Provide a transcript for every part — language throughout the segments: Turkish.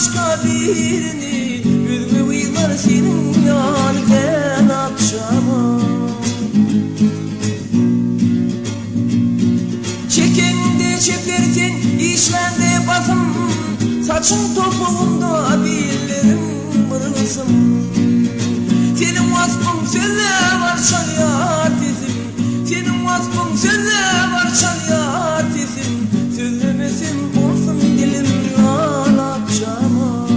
başka birini, üzme uylar senin yanından akşama. Çekende çeperken işlende basım, saçın topuğumda billerim mırılsım. Senin vasfın sende var şanyar tezim, senin vasfın sende var şanyar tezim. Sözlemesin olsun dilim yan akşama.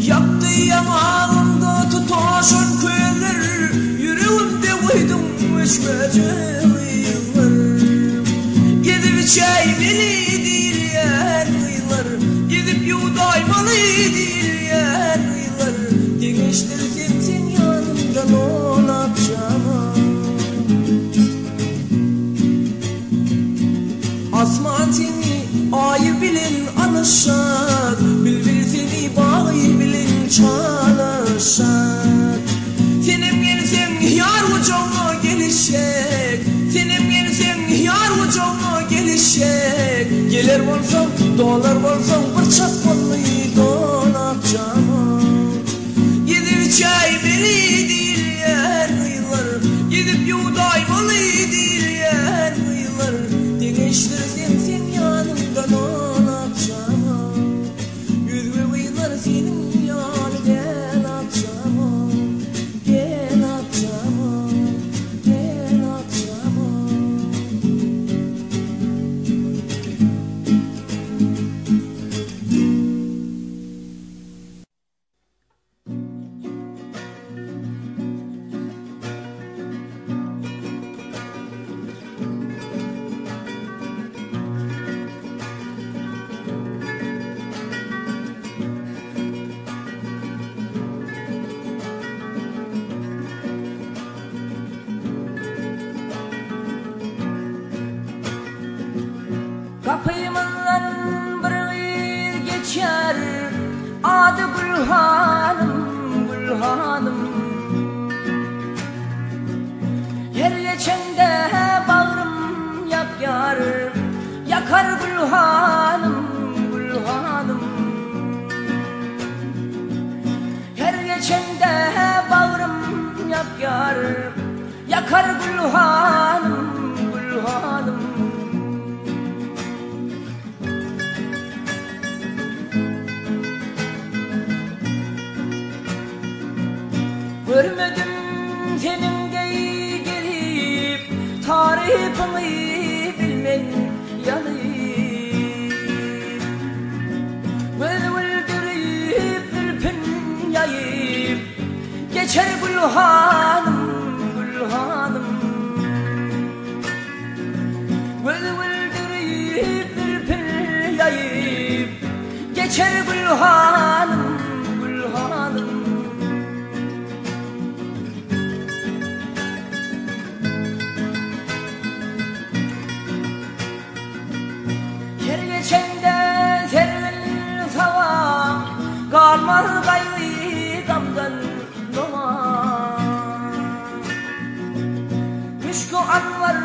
Yaptı yanağımda tutuşun köyler, yüreğimde uydum üşmece yıllar. Gidip çaymalı değil yer yıllar, gidip yudaymalı değil yer yıllar. Demiştir sen yanımdan ol akşama. Asman seni ay bilin anışak, bülbül seni bağ bilin çalışak. Senem gelsem yar ucuna gelişek, senem gelsem yar ucuna gelişek. Gelir olsam dolar olsam bırçak vallahi donakcama. Gidip çay beri değil yer yıllar, gidip yudaymalı değil yer yıllar. Değiştirdim sen yanımdan ol akşama. Yüzme uylar senin yanı gel akşama. Gel akşama, gel akşama. Kapımdan bir geçer, adı Gülhanım, Gülhanım. Her geçende bağrım yakar, yakar Gülhanım, Gülhanım. Her geçende bağrım yakar, yakar Gülhanım, Gülhanım. Görmedim senin gelip, tarifini bilmen yanayım. Öldürüp ürpün yayıp, geçer Gülhanım, Gülhanım. Öldürüp ürpün yayıp, geçer Gülhanım, Gülhanım. Geçende servel sava, kalmaz gayrı gamdan noma. Müşkü anvar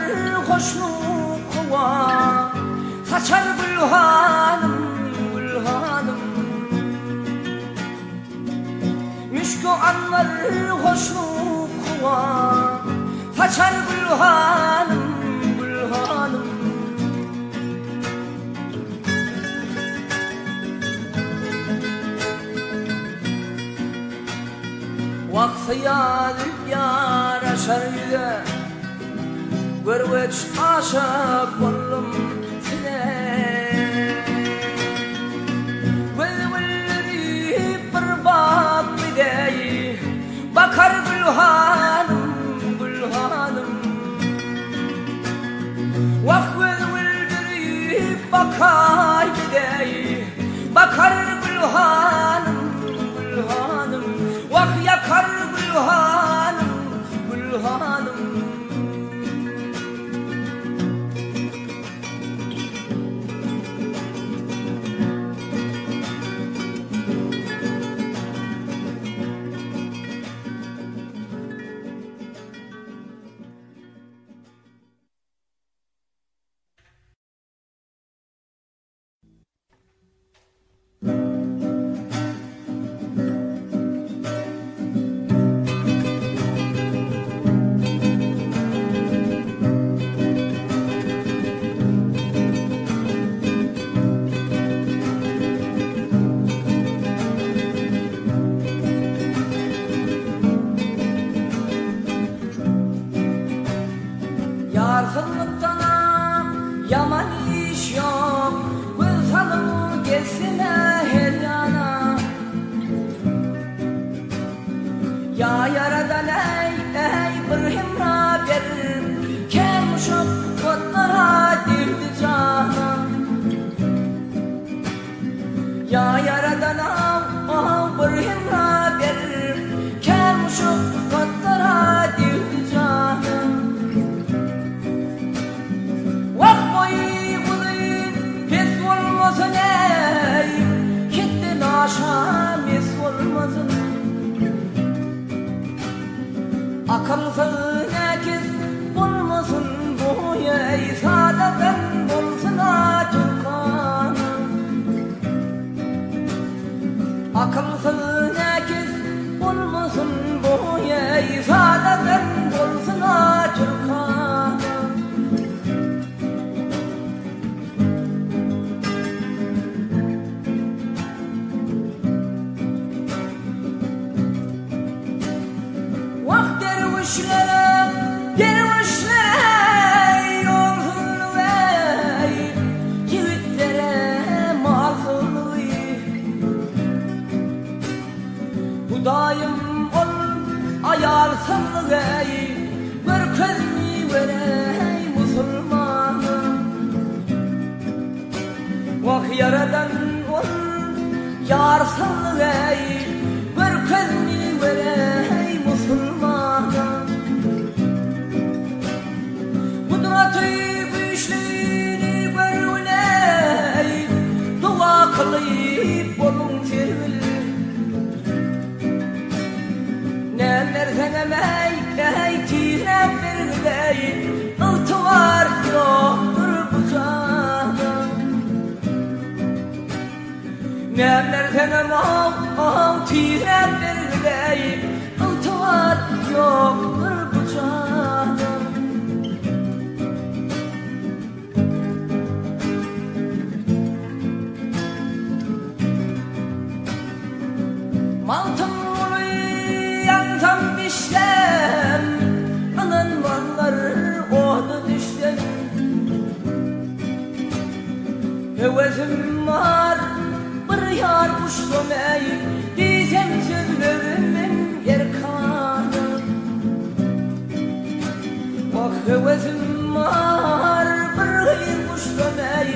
hoşnu kova, saçar Gülhanım, Gülhanım. Müşkü anvar hoşnu kova, saçar Gülhanım, Gülhanım. Vakfıya yar aşar yüze, görveç aşık oldum sine. Vılvılları bir bak bideyi, bakar Gülhanım, Gülhanım. Vak vılvılları bakar bideyi, bakar Gülhanım, Gülhanım. Vak yakar Gülhanım, Gülhanım. Akılsız nekiz bulmasın bu ey saadeten bulsun Türkanım. Akılsız nekiz bulmasın bu ey saadeten bulsun Türkanım. Dervişlere yolun ey, yiğitlere mazlum bu daim ol ayarsın ey, bir közünü verey Müslümanım. Vah yaradan ol yarsın ey, bir közünü verey Müslümanım. Büyüşlüğünü görüley, dua kılıp olun zirvil. Neler zenemey, ey tirem vergüley, ıltıvar yoktur bu canım. Neler zenemey, tirem vergüley, ıltıvar yoktur bu canım. Maltımlı yansam işlem, anan varlar oğdu düşsem. Hevesim var bir yar kuştum ey, diyeceğim sözlerimin yer kanım. Bak hevesim var bir yar kuştum ey,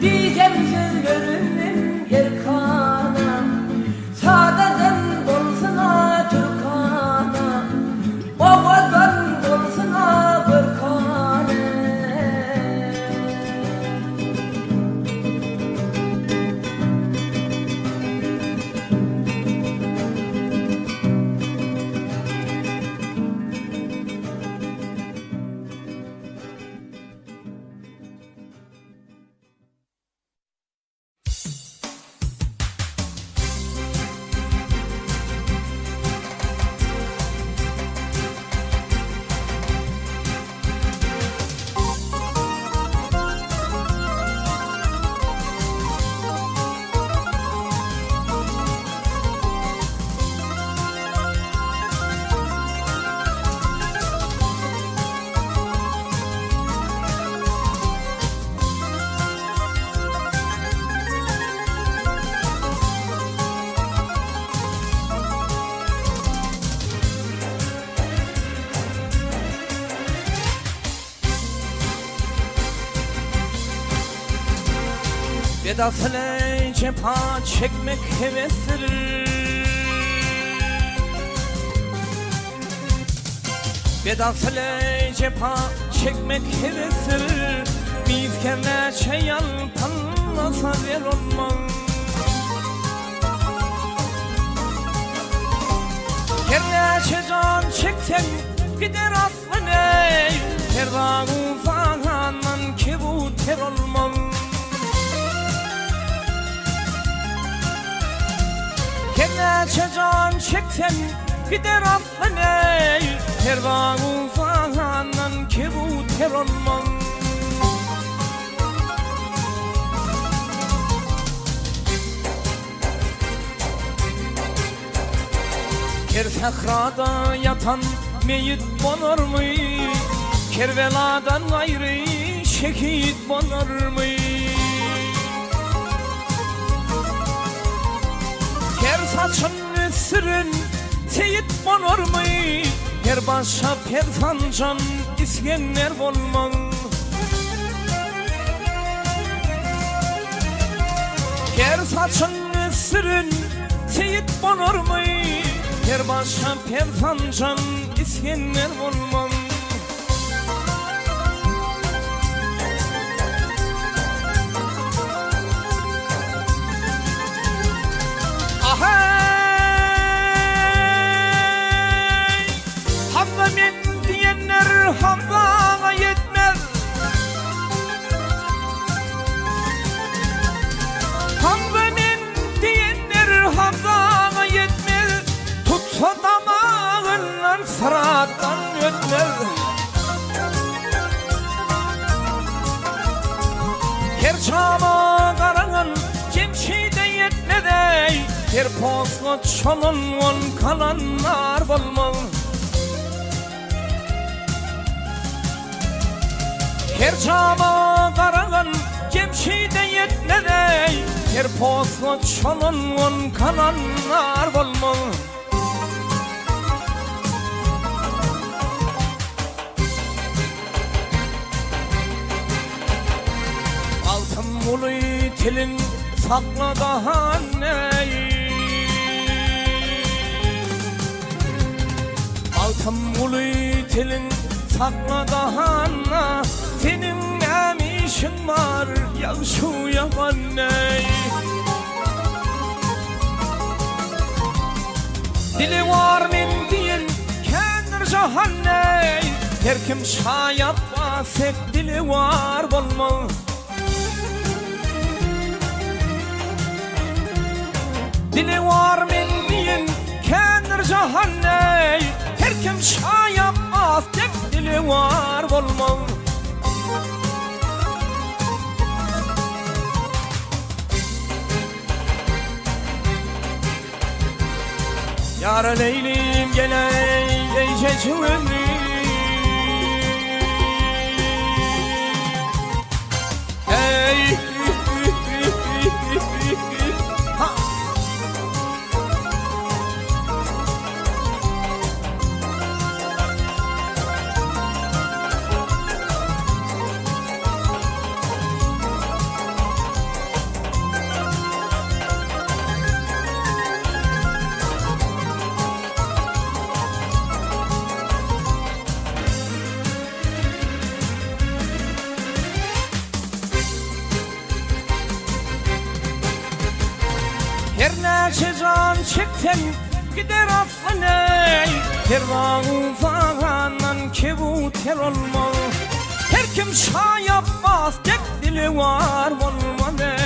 diyeceğim sözlerimin yer kanım. Saadeten bulsun Türkan'a, babadan bulsun Bırkan'a. Vedasıyla cepha çekmek hevestir. Vedasıyla cepha çekmek hevestir. Biz kerneçe yalpanlasa ver olmaz. Kerneçe can çeksen gider aslına. Kerda ufanan kebuter olmaz. Kerneçe can çeksen gider aslına. Kerda ufanan kebuter olmaz. Ker sahrada yatan meyit bonar mı? Kerveladan gayrı şehit bonar mı? Ker saçın sürün seyit bonar mı? Ker başa perfancan iskenler olmaz. Ker saçın sürün seyit bonar mı? Ker başa perfancan iskenler olmaz. Hamda sırattan ötmez. Her çama karanın cemşide yetmedey, her poslu çolun on kalanlar olmaz. Her çama karanın cemşide yetmedey, her poslu çolun on kalanlar olmaz. Ulu tilin sakla daha ney? Altın ulu tilin sakla daha ne? Senin ne işin var ya şu yaban ney? Dili var min diyin kendir cahan ney? Her kim şayap basek dili var olmaz. Dili var min diyin kendir cahan ney? Her kim şayap basek dili var olmaz. Yar leylim gele gece ömrü. Hey ha. Her neçe can çekten gider affı ney? Her vağı fağanan kebuter olmaz. Her kim şayap bastek dili var olma ney?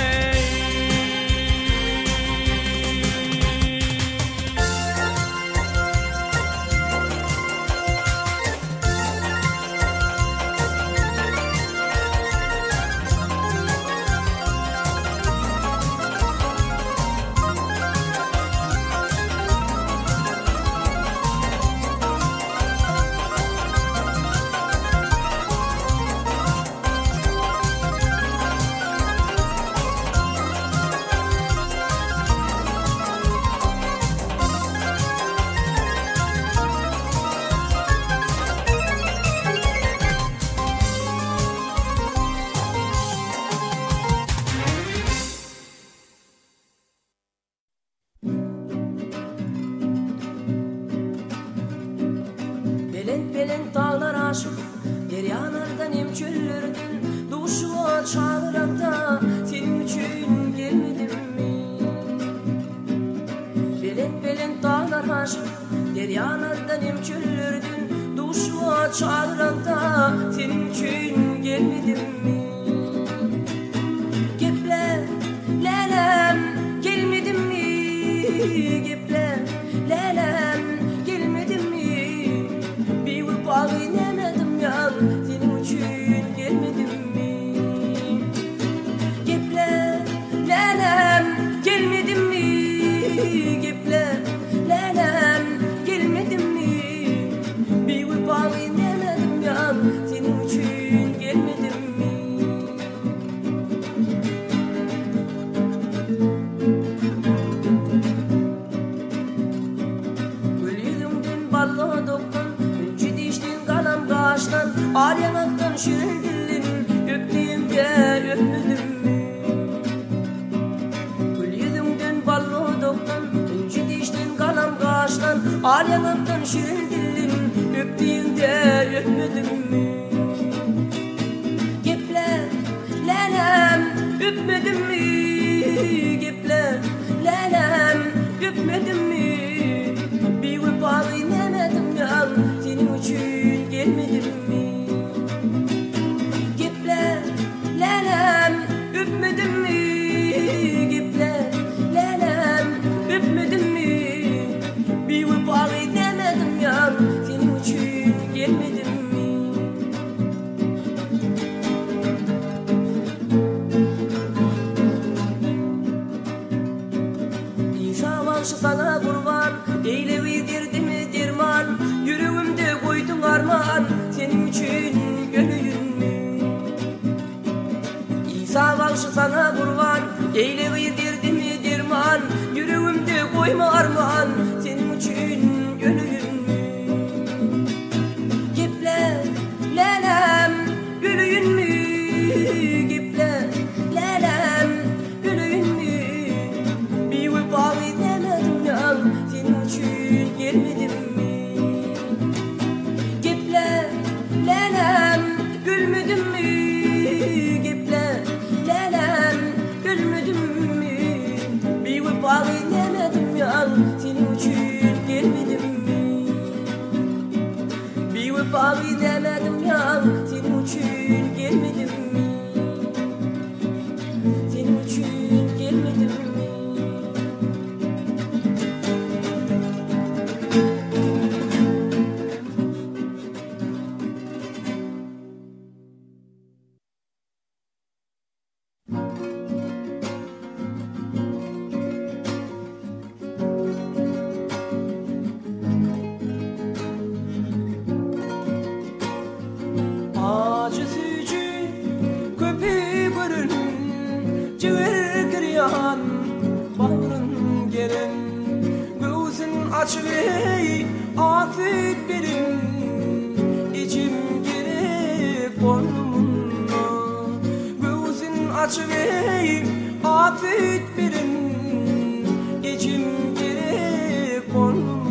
Belen dağlar aşık deryalardan emçöllerden duşuğa çağırakta senin için gelmedim mi? Belen dağlar aşık deryalardan emçöllerden duşuğa çağırakta senin için gelmedim mi? Geple lelem gelmedim mi? Geple lelem gelmedim mi? Bağlayamadım ya, senin için gelmedim mi? Geple lelem gelmedim mi? Geple lelem gelmedim mi? Bir bağlayamadım ya, senin için gelmedim mi? Gülüyümden ballı doktor ağır yanaktan şirin dillin öptüğümde öpmedim mi? Gül yüzümden ballı doktan inci diştin kalam kaştan ağır yanaktan şirin dillin öptüğümde öpmedim mi? Geple lelem öpmedim mi? Geple lelem öpmedim mi? Bir bağlayamadım ya, senin için gelmedim mi? Geple lelem öpmedim mi? Geple lelem öpmedim mi? Bir bağlayamadım ya, senin bağışı sana kurban, eylevidirdi mi dirman, yüreğimde koydun armağan, senin için gönlümü. İsa bağışı sana kurban, eylevidirdi mi dirman, yüreğimde koyma armağan, senin için gönlümü. Giple lelem gülüyün mü, giple lelem gülüyün mü, bir vıbağı demedim ya, senin için gelmedim mi? Giple lelem gülmedin mi, giple lelem gülmedin mi, bir vıbağı demedim ya, senin için gelmedim mi? Bir vıbağı demedim ya, senin için gelmedim mi? Senin için gelmedim mi? Acı sücü köpeği bırın, cıvır kıryan bağrın gelen, gözün açıveyi afet verin, içim gerek boynumuna. Gözün açıveyi afet verin, içim gerek boynumuna.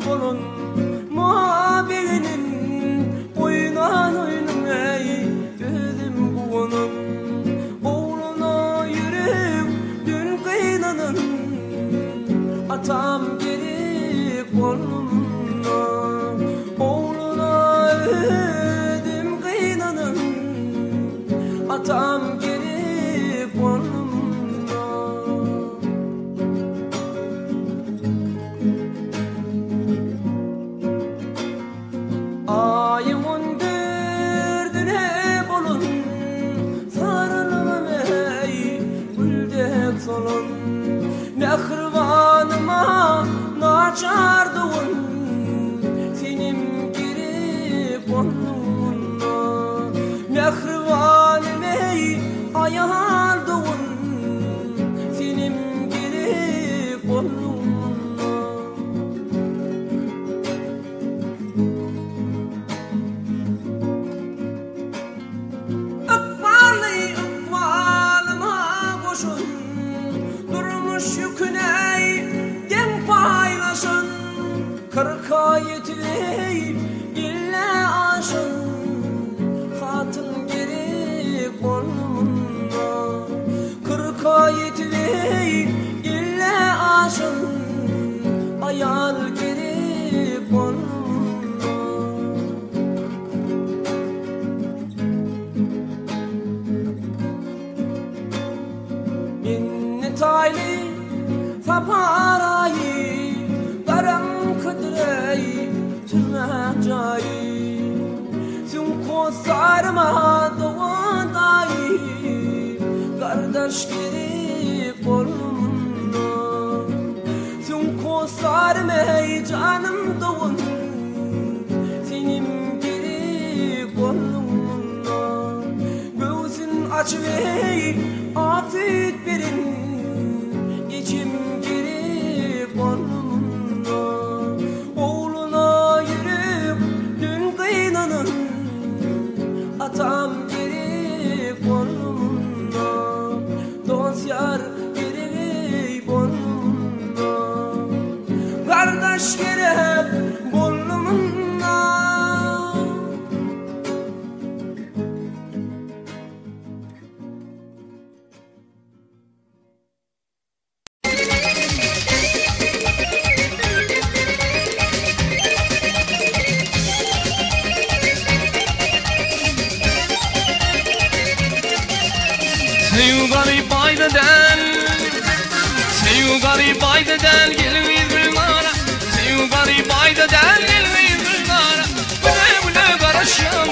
Bolun muhabirinin oynan oynum ey gözüm kuğunum, oğluna yürek dün kıynanın, atam gerek boynumuna. Oğluna ödüm kıynanın, atam gerek boynumuna. Ayımın derdine bolun, sarılmam ey güldek solun, mehribanıma naçardığın, senin gerek boynuna. Mehribanım ey ayardığın, senin gerek boynuna. Durmuş yüküne den paylaşın, kırka yetileyip ille aşın, hatın gerek boynumuna. Kırka yetileyip ille aşın, ayal gerek boynumuna. Tayli saparayı, garam kıdreyi, tümecayı, sünko sarma doğandayı, kardeş gerek boynumuna. Sünko sarmayı canım doğun, senin gerek boynumuna. Gözün açıveyi afet verin, İçim gerek boynumuna. Oğluna yürüp dün kıynanın, atam gerek boynumuna. Dost yar gerek boynumuna, kardeş gerek boynumuna. Seyu garip aydeden, seyu garip aydeden, gelmeyiz bunlara. Seyu garip aydeden, gelmeyiz bunlara. Güle güle karışan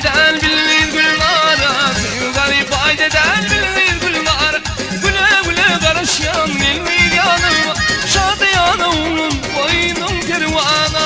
del bilir güllara, garip ayda del bilir güllara. Güle güle karışan ilmi yanıma, şadiyana onun boynum kervana.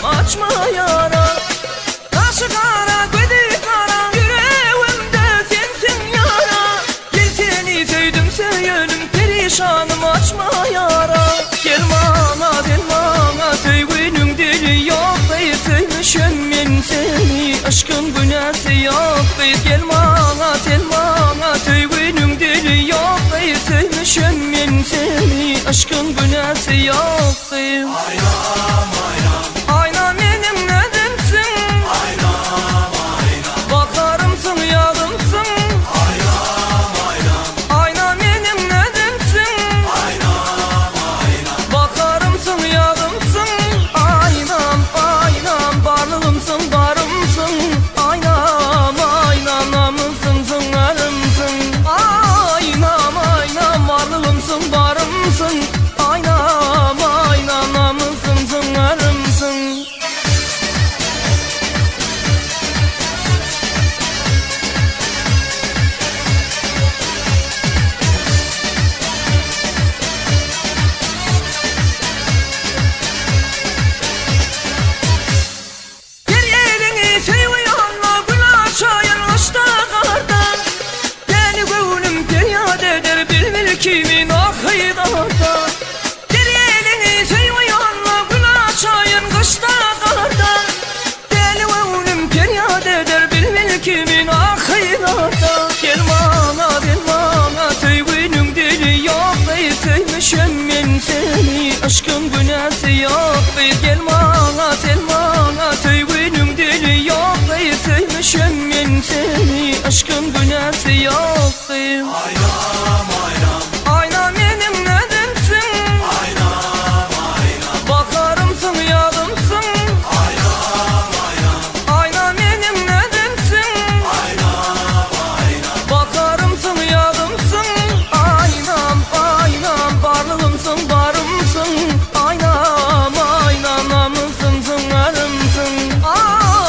Açma yara, kaşı kara, gözü kara, yüreğimde sensin yara. Gel seni sevdim seyelim, perişanım açma yara. Gel bana sevginin dili yok değil, sevmişim ben seni, aşkın günahı yok değil. Gel bana sevginin dili yok değil, sevmişim ben seni, aşkın günahı yok değil. Kimin akıdarda, bir elini seviyorla günah çayın kışta karda. Deli oğlum feryat eder bilmel kimin akıdarda. Gel bana sevginin dili yok değil, sevmişim ben seni, aşkın günahı yok değil. Gel bana sevginin dili yok değil, sevmişim ben seni, aşkın günahı yok değil.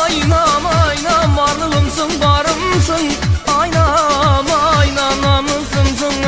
Aynam aynam varlığımsın, aynam aynam namımsın.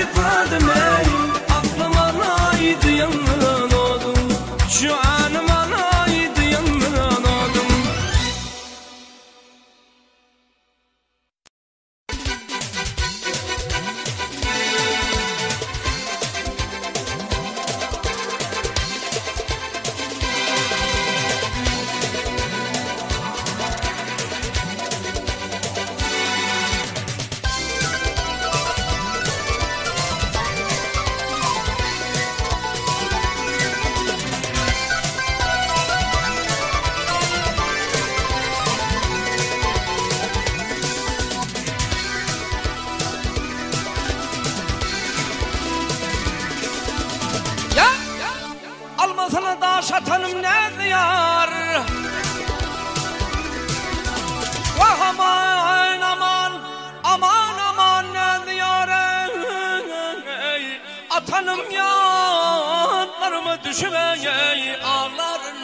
ey Fadime, aklım alaydı yanına oldum, şu anım alaydı yanına oldum. Almasana da şatanım ne diyar? Vah aman aman, aman aman ne diyar? Ey, atanım yanlarımı düşüme ağlarım.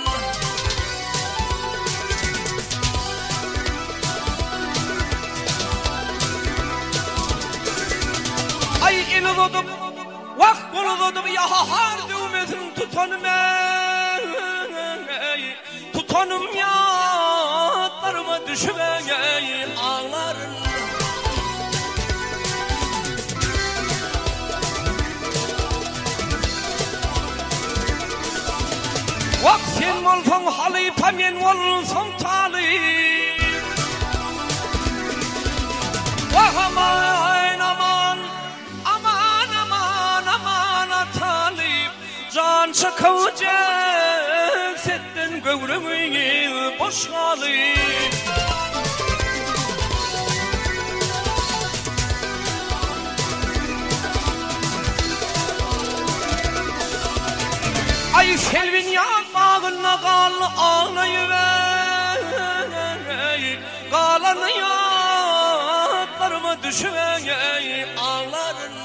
Ay ili dodum, vah kolu dodum ya har düğmesin tutanım ey, tutanım yanlarıma düşüme ağlarım. Vak sen olsan halı pamen olsan talı. Vah aman aman, aman aman aman atalım. Can çıkıcı setten gövrümünü boşalım. Ay selvin yanmağına kal ağlayıver, kalanı yanlarıma düşüver ağlarım.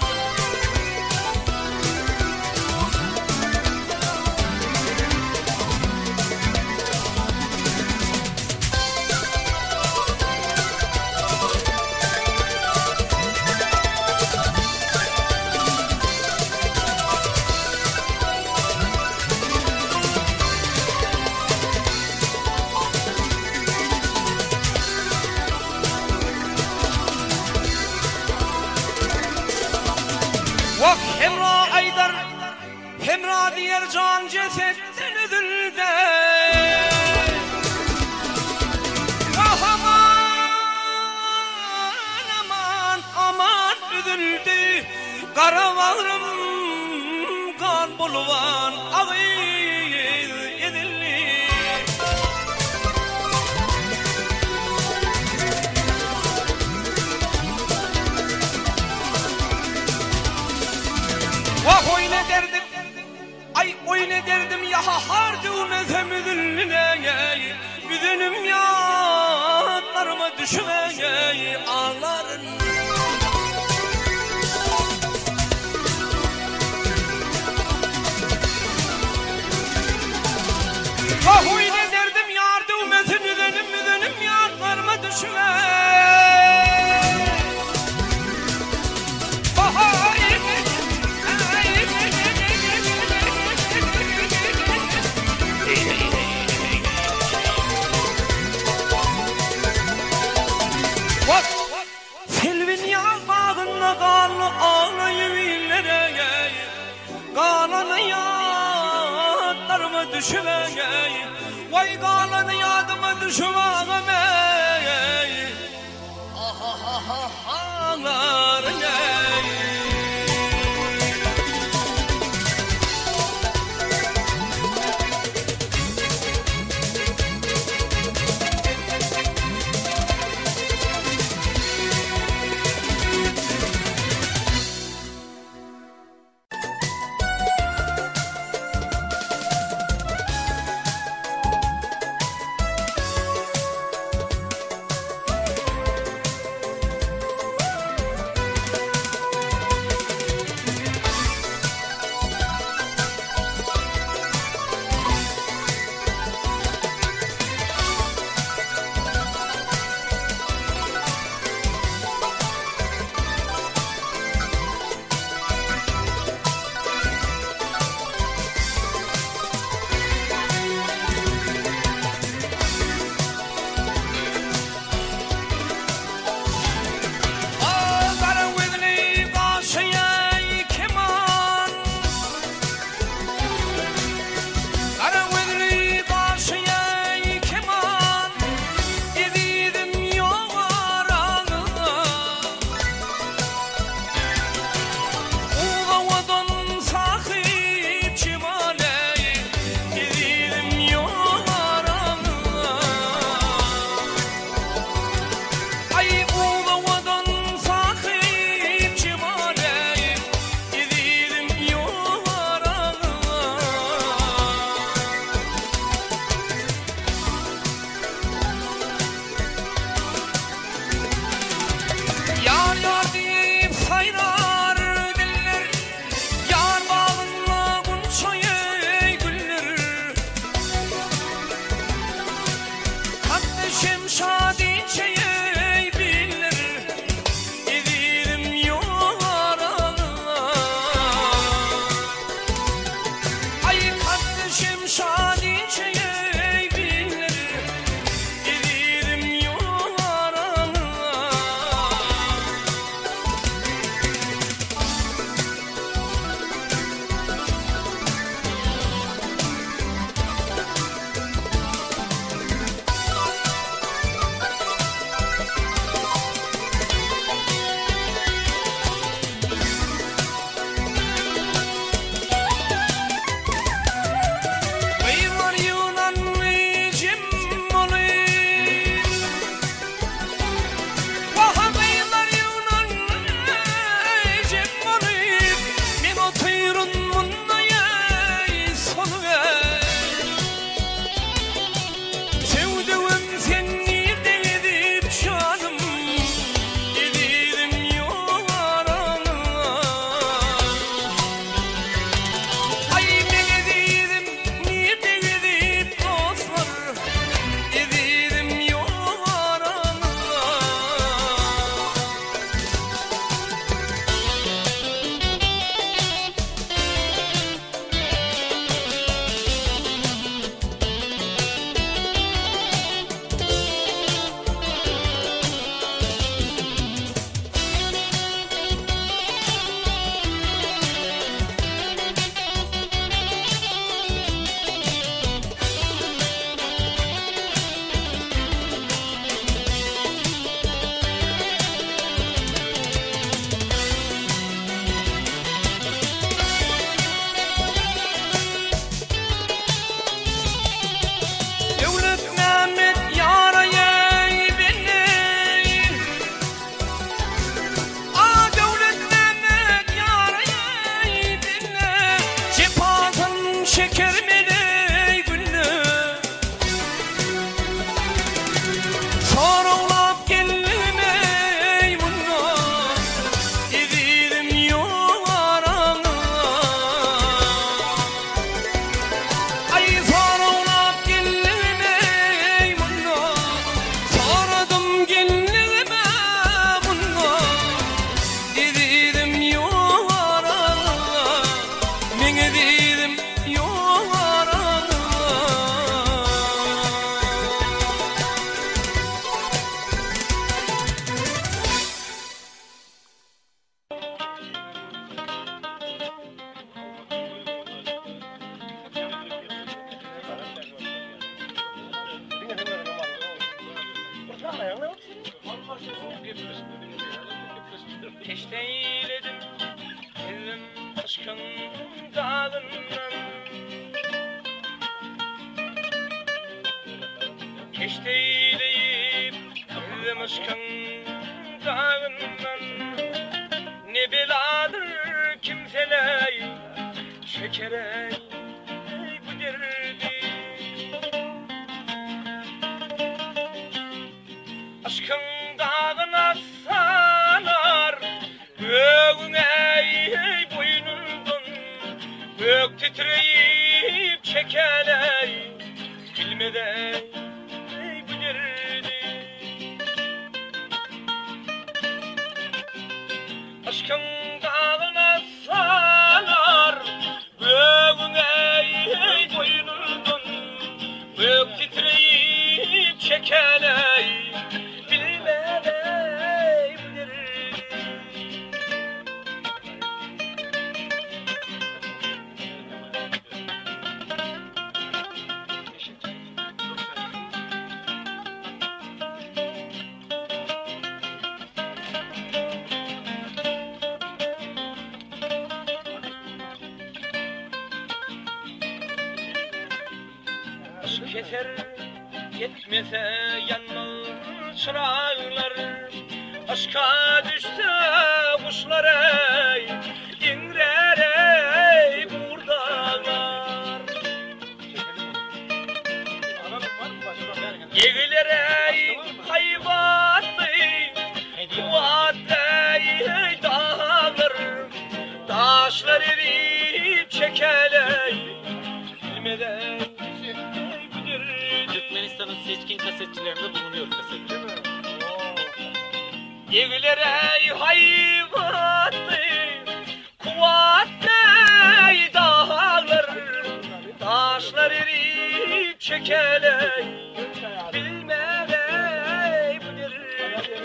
Vah Hemra Aydar, Hemra diğer can cesetten üzüldü. Vah aman aman aman üzüldü. Kara bağrım kan buluvan ağır edildi. Vah oyna derdim, ay oyna derdim ya har düğmese müdürlüne. Müdürüm yanlarıma düşüme ağlarım. Vah oyna derdim yar düğmese müdürüm yanlarıma düşüme. Selvin yanmağına kal ağlayıvillere, kalanı yanlarıma düşüme. Vay kalanı yadıma düşüme ah ah ah ah ağlarım. şeker meley güllü sorulap gelmey bunna ezidim yoğarana ay sorulap gelmey bunna sordum gelme bunna ezidim yoğarana men ezidim yoğarana Teşteyledim ellim aşkın dağından Teşteyleyip ellim aşkın dağından Ne beladır kimseler şekerey bu derdi Aşkın dağına sanar Böğün ey boynundan Bök titreyip çekeley Bilmeden ey bu derdi Aşkın dağına sanar Böğün ey boynundan Bök titreyip çekeley Aşk yeter yetmese yanmaz çırağlar Aşka düştü kuşlar ey İnrer ey buradalar Yegiler ey hayvatlı Kuvatlı ey dağlar Taşlar erip çekeley Bilmeden Türkmenistan'ın seçkin kasetçilerinde bulunuyor kaset. Değil mi? Yegiler ey hayvatlı Kuvatlı ey dağlar Taşlar erip çekeley Bilmem ey bu derdi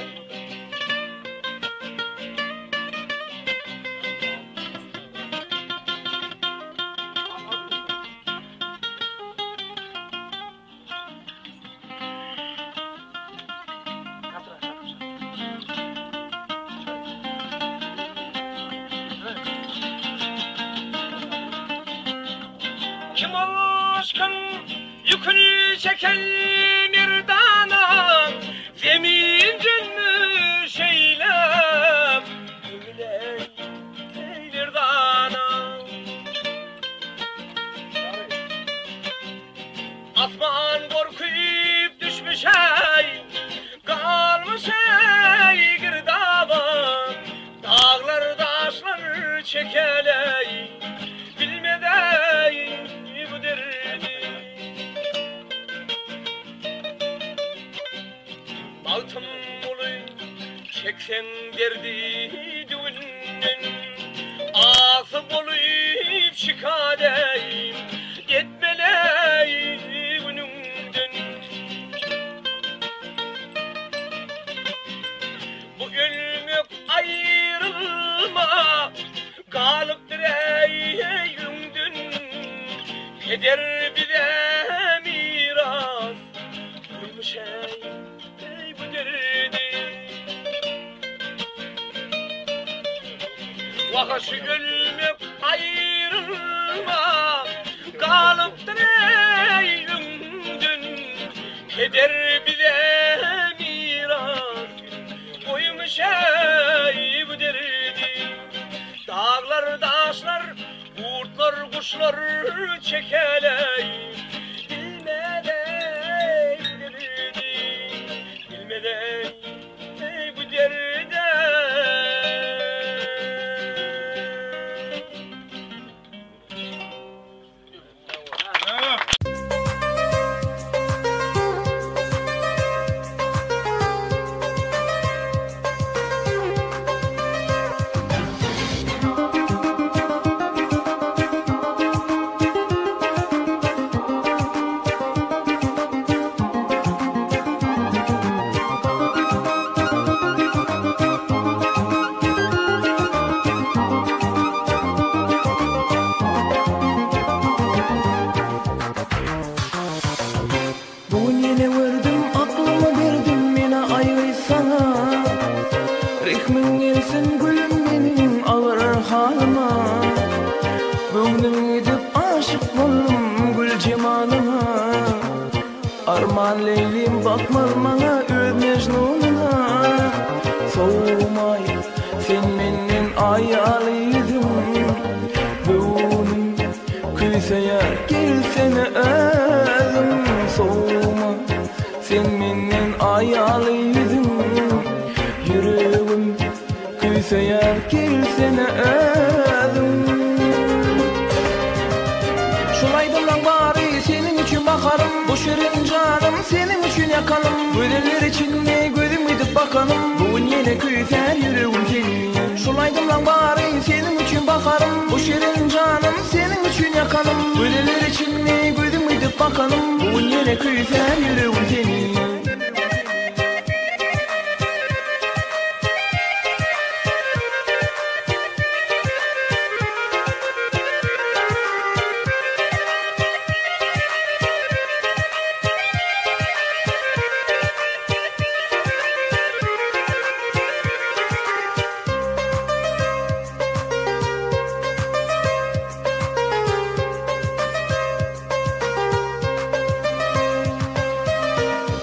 Kim aşkın yükünü çeken bir dana Zemin dönmüş eylem Eylir dana Asman korkuyup düşmüş ey Kalmış ey girdaba Dağlar taşlar çekeley Bilmeden bu derdi Altın ulu çeksen derdi düğünden Asıp olup şikadeyim Yetmeley günümden Bu ölmek ayrılma Kalıptır ey yündün Keder bize miras Duymuş ey bu derdi Vakaşı ölmek ayrılma Kalıptır ey yündün Keder bize miras Duymuş ey bu derdi Dağlar, taşlar, kurtlar, kuşlar çekeley. Bilmeden bilmeden bu derde. Arman leylim bakmaz bana öz mecnununa. Soğumay sen menin ayalıydın. Bugün küyseye gelsene özüm. Soğuma sen menin ayalıydın. Yüreğim küyseye gelsene özüm. Şulaydım lan bari senin için bakarım. Bu şirin canım senin için yakalım. Gözler içinde gözüm gidip bakalım. Bugün yine küser yüreğim seni. Şulaydım lan bari senin için bakarım. Bu şirin canım senin için yakalım. Gözler içinde gözüm gidip bakalım. Bugün yine küser yüreğim seni.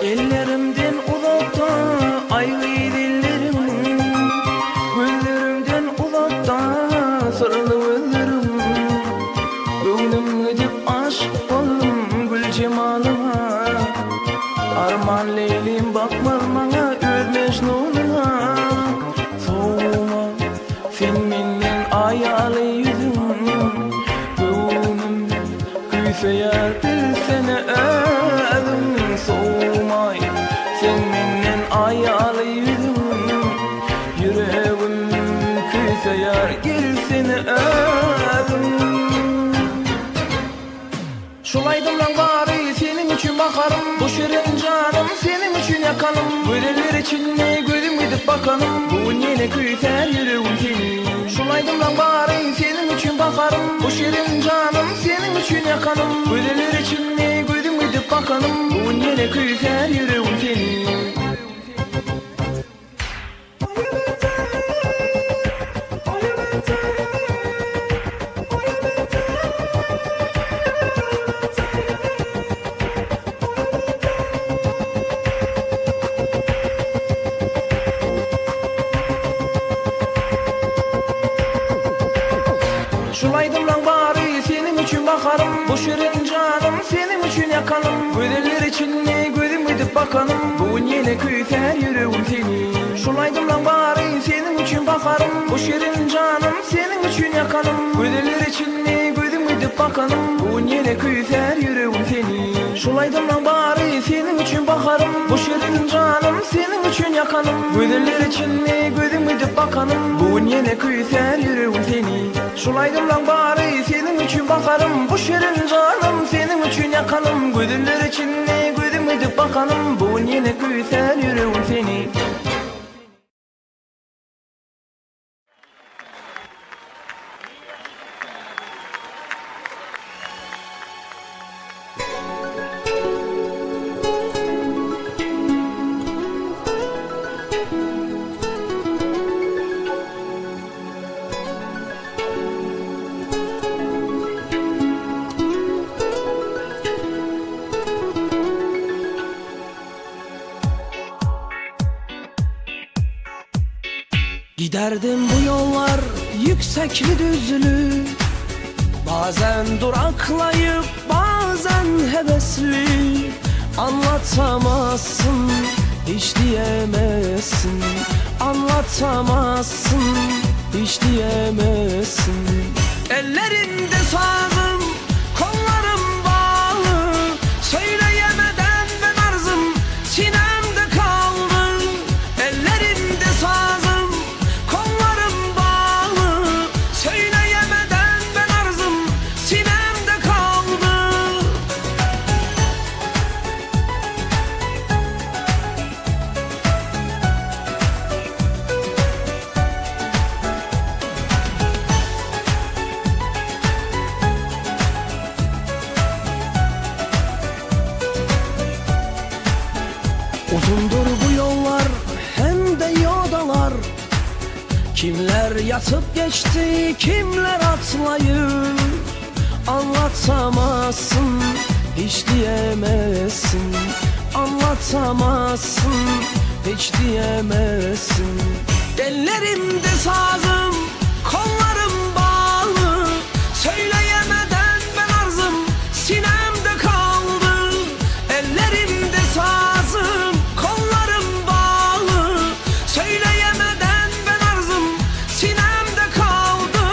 Ellerimden uzakta ayrı dillerim. Gözlerimden uzakta sırlı gözlerim. Gönlüm gidip aşık oldum gül cemalıma. Arman leylim bakmaz bana öz mecnununa. Soğuma sen menin ayalıydın. Gönlüm küyseye bilsene özüm. Soğumay sen menin ayalıydın. Yüreğim küyseyar gelsene özüm. Şulaydım lan bari senin için bakarım. Bu şirin canım senin için yakalım. Gözler içinde gözüm gidip bakalım. Bugün yine küser yüreğim seni. Şulaydım lan bari senin için bakarım. Bu şirin canım senin için yakalım. Gözler içinde gözüm gidip bakalım. Bugün yine küser yüreğim seni. Şulaydım lan bari senin için bakarım. Bu şirin canım senin için yakalım. Gözler içinde gözüm gidip bakalım. Bugün yine küser yüreğim seni. Şulaydım lan bari senin için bakarım. Bu şirin canım senin için yakalım. Gözler içinde gözüm gidip bakalım. Bugün yine küser yüreğim seni. Şulaydım lan bari senin için bakarım. Bu şirin canım senin için yakalım. Gözler içinde gözüm gidip bakalım. Bugün yine küser yüreğim seni. Şulaydım lan bari senin için bakarım. Bu şirin canım senin için yakalım. Gözler içinde gözüm gidip bakalım. Bugün yine küser yüreğim seni. Giderdim bu yollar yüksekli düzlü. Bazen duraklayıp bazen hevesli, anlatamazsın, hiç diyemezsin. Anlatamazsın, hiç diyemezsin. Ellerimde sazım, kollarım bağlı, söyleyemeden ben arzım sinemde kaldı. Ellerimde sazım, kollarım bağlı, söyleyemeden ben arzım sinemde kaldı. Uzundur bu yollar hem de yodalar. Kimler yatıp geçti, kimler atlayıp. Anlatamazsın, hiç diyemezsin. Anlatamazsın, hiç diyemezsin. Ellerimde sazım, kollarım bağlı, söyleyemeden ben arzım sinemde kaldı. Ellerimde sazım, kollarım bağlı, söyleyemeden ben arzım sinemde kaldı.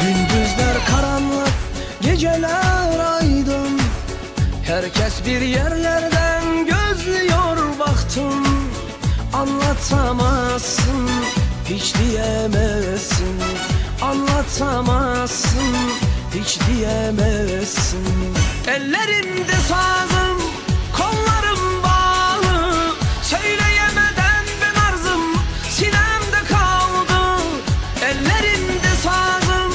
Gündüzler karanlık, geceler aydın. Herkes bir yerlerden gözlüyor baktım. Anlatamazsın, hiç diyemezsin. Anlatamazsın, hiç diyemezsin. Ellerimde sazım, kollarım bağlı, söyleyemeden ben arzım sinemde kaldı. Ellerimde sazım,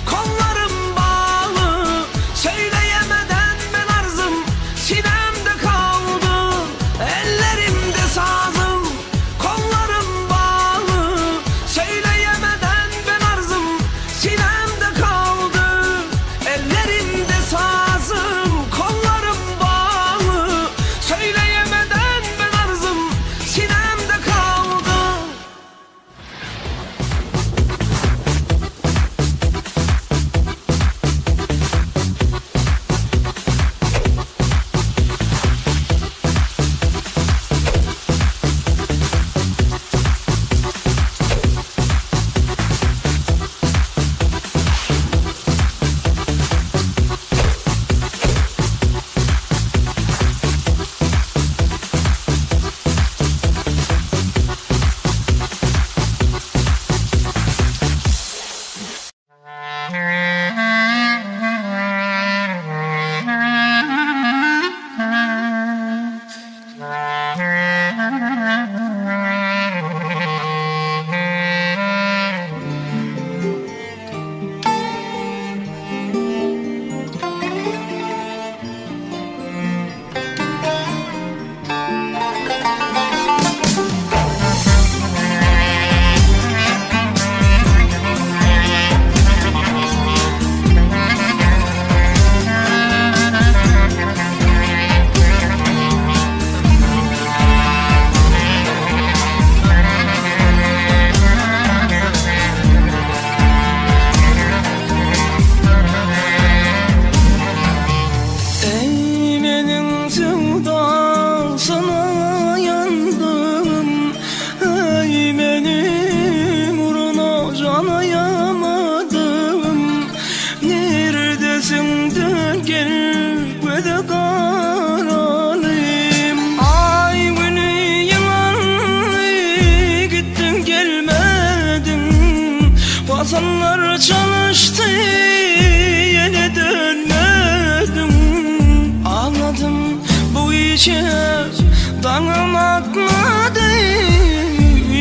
kollarım bağlı, söyleyemeden ben arzım sinemde kaldı. Ellerimde sazım, kollarım bağlı, söyleyemeden ben arzım sinemde kaldı. Ellerimde sazım, kollarım bağlı, söyleyemeden ben arzım sinemde kaldı. Hasanlar çalıştı, yine dönmedim. Ağladım bu işe, danım atmadı.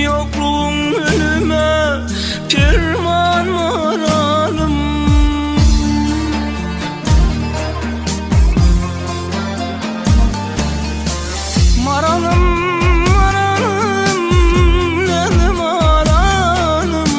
Yokluğun ölüme kerman varalım. Maralım, maralım, nedim maralım.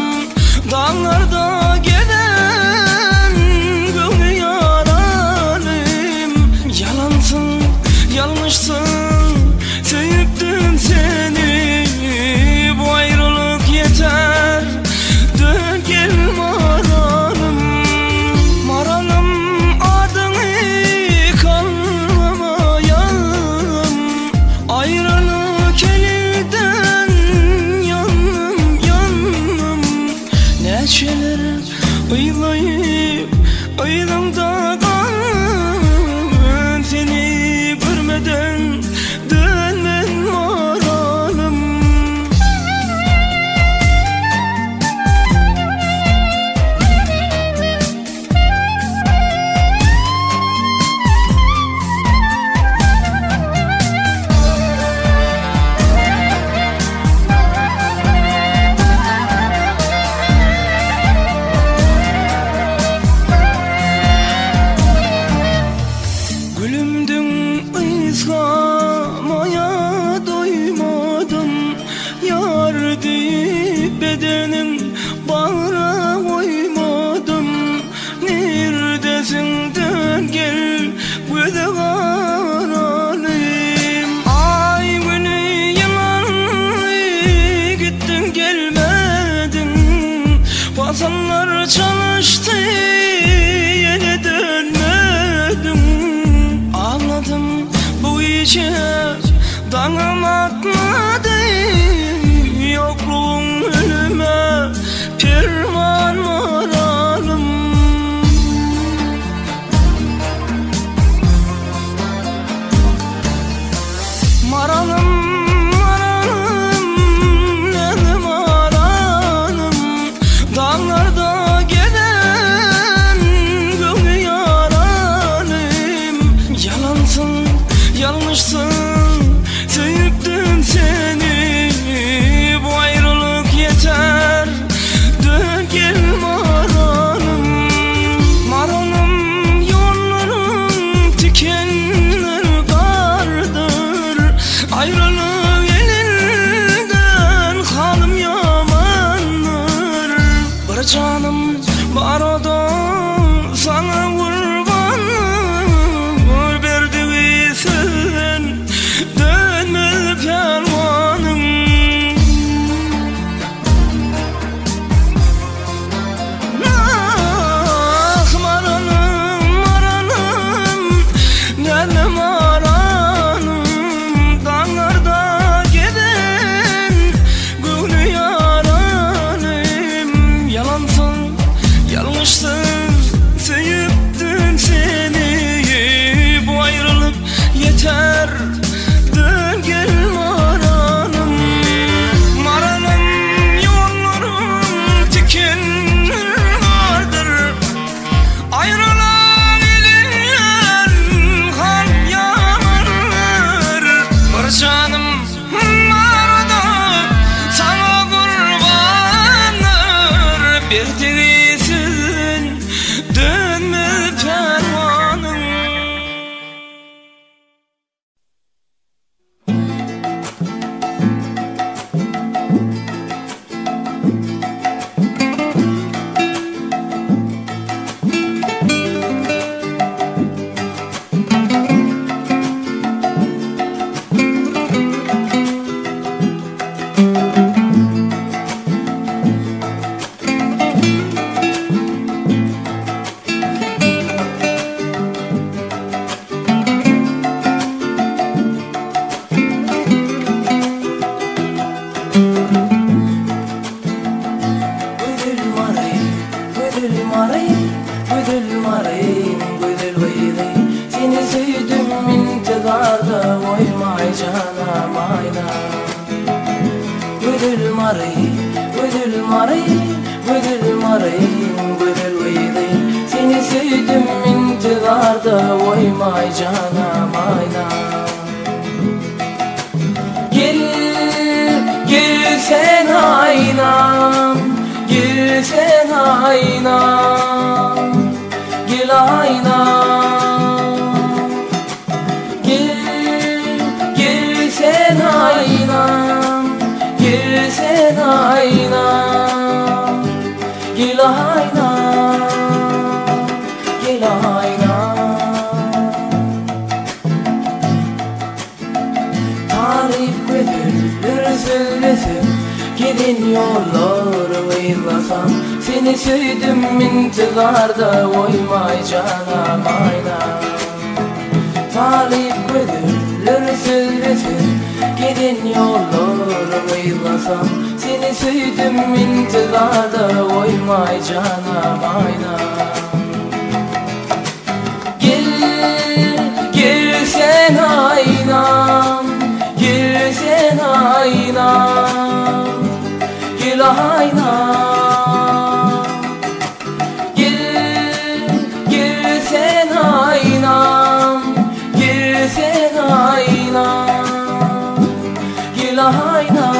senin bağrına koymadım. Neredesin dön gel güde karalim. Ay günü yılan gittin gelmedin. Pazarlar çalıştı yine dönmedin. Ağladım bu işe danım atmadı. Yokluğun ölüme pirman moralım. Maralım maralım nedim maralım. Dağlarda gelen gönlü yaralım. Yalansın yanlışsın sevdim seni. Bu ayrılık yeter dön gel maralım. Maralım yolların dikenler kardır. Ayrılık elinden halim yamandır. Bir canım var o da sana kurbanım. Verdiği sen dönmez pervanım. Ah maralım maralım nenem maralım. Dağlarda giden gönlü yaralım. Yalansın yanlışsın sevdim seni. Bu ayrılık yeter dön gel maralım. Maralım yolların dikenler vardır. Ayrılan elinden kan yanır. Bir canım vardı sana kurbandır. Bir dirisizin dönmez pervanım. Seni sevdim intidarda koymay canım ayna. Güdül marayım, güdül marayım, güdül marayım, güdül veydi. Seni sevdim intidarda koymay canım ayna. Gel, gel sen aynam, gel sen aynam, gel aynam. Gel sen aynam, gel sen aynam, gel aynam, gel aynam. Tarif güdüller söylesin, gidin yolları veylasam. Seni sevdim intidarda koymay canım aynam. Talip güdüller söylesin, gidin yolları veylasam. Seni sevdim intidarda koymay canım aynam. Gel, gel sen aynam, gel sen aynam, gel aynam. Gel, gel sen aynam, gel sen aynam, gel aynam,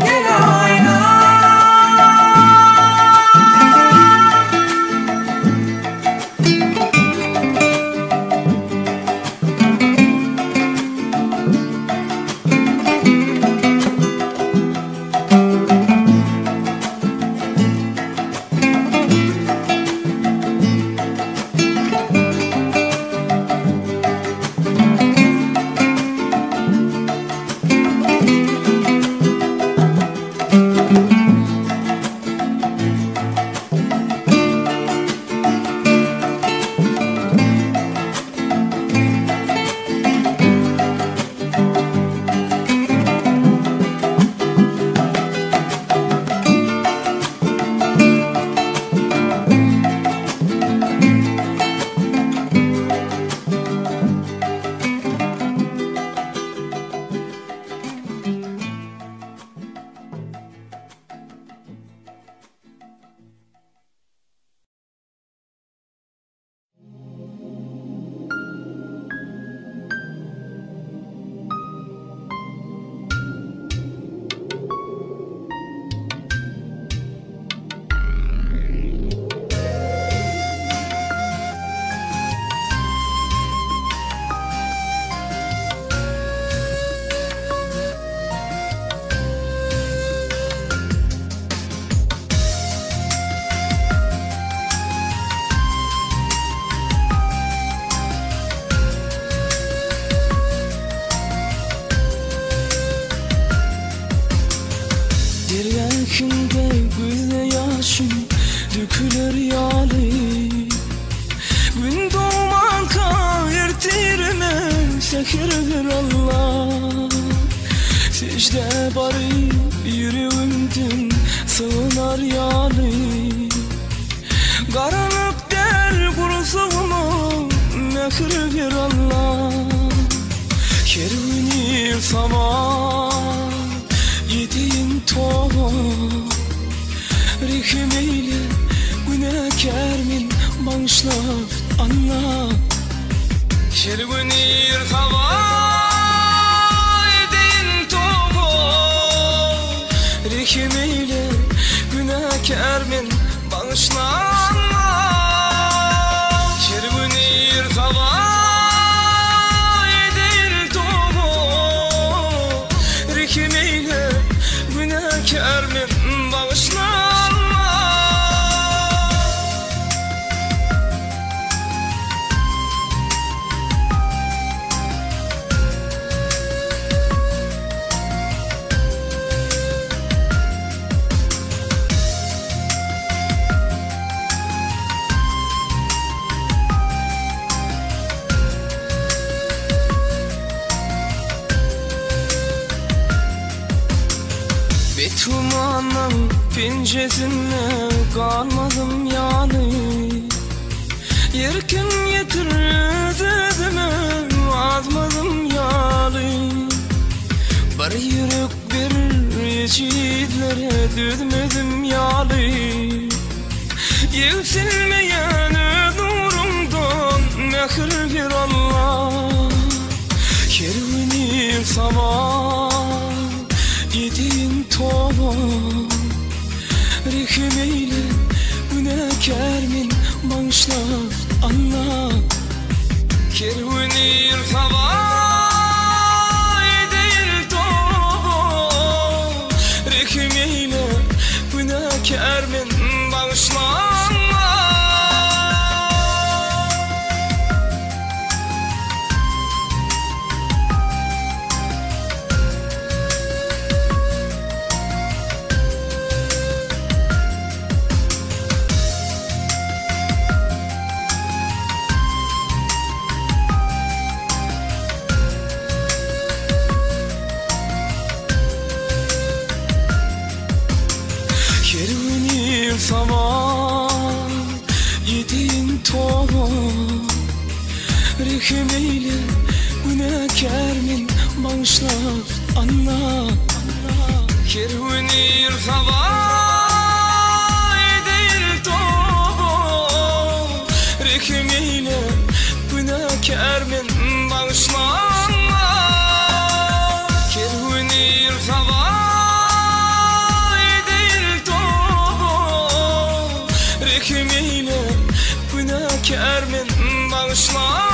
gel aynam. Rikinde gözde yaşım dökülür yali. Gün doğman kayırtirme sekirdir Allah. Secde bari yüreğimden sığınar yali. Karanlık del kurusumu mekirdir Allah. Kervinir saman yediğim tova. Rikmeyle günahkarmin bağışla Allah. Kervinir saman yediğim tova. Rikmeyle günahkarmin bağışla Allah. Kervinir saman Kermin bağışlanma. Betumanın pençesine kalmadım yani. Yerkim yetirdim azmadım yani. Bir yürek bir yeşillere düzmedim yani. Yükselmeyen nurumdan mehir bir Allah. Kervinir saman yediğim tova. Rikmeyle günahkarmin bağışla Allah. Kervinir saman yediğim tova. Rikmeyle günahkarmin bağışla Allah. Kervinir saman yediğim tova. Rikmeyle günahkarmin bağışla Allah. Kervinir saman yediğim tova. Rikmeyle günahkarmin bağışla Allah. Kervinir saman Rikmeyle günahkarmin bağışla Allah.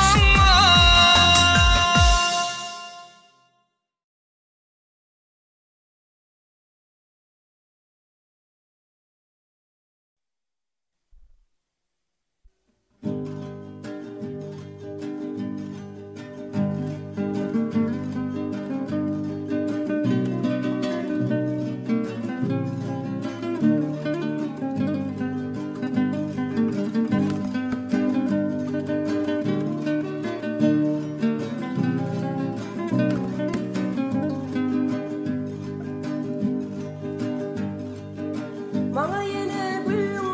Bana yine gülüm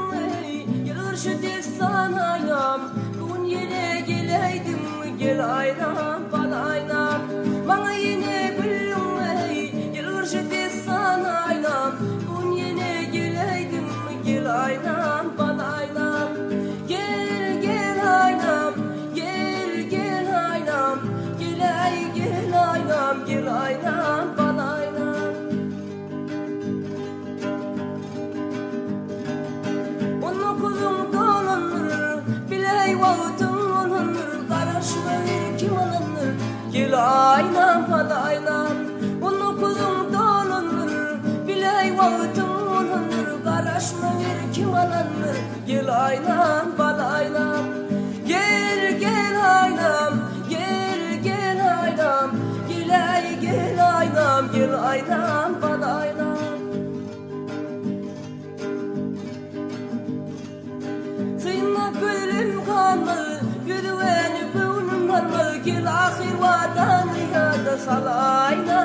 yılırşı destan aynam. Bugün yine geleydim gel aynam bana aynam. Bana yine gülüm yılırşı destan aynam. Bugün yine geleydim gel aynam bana aynam. Gel gel aynam gel gel aynam. Gel aynam gel aynam bana aynam. Kulum dolanır, biley vağıtım olanır. Karışma kim olanır, gel aynam bana aynam. Onu kulum dolanır, biley vağıtım olanır. Karışma kim olanır, gel aynam bana aynam. Gel gel aynam, gel gel aynam. Gel aynam, gel aynam bana aynam. Gel ahir vadan ya da salayna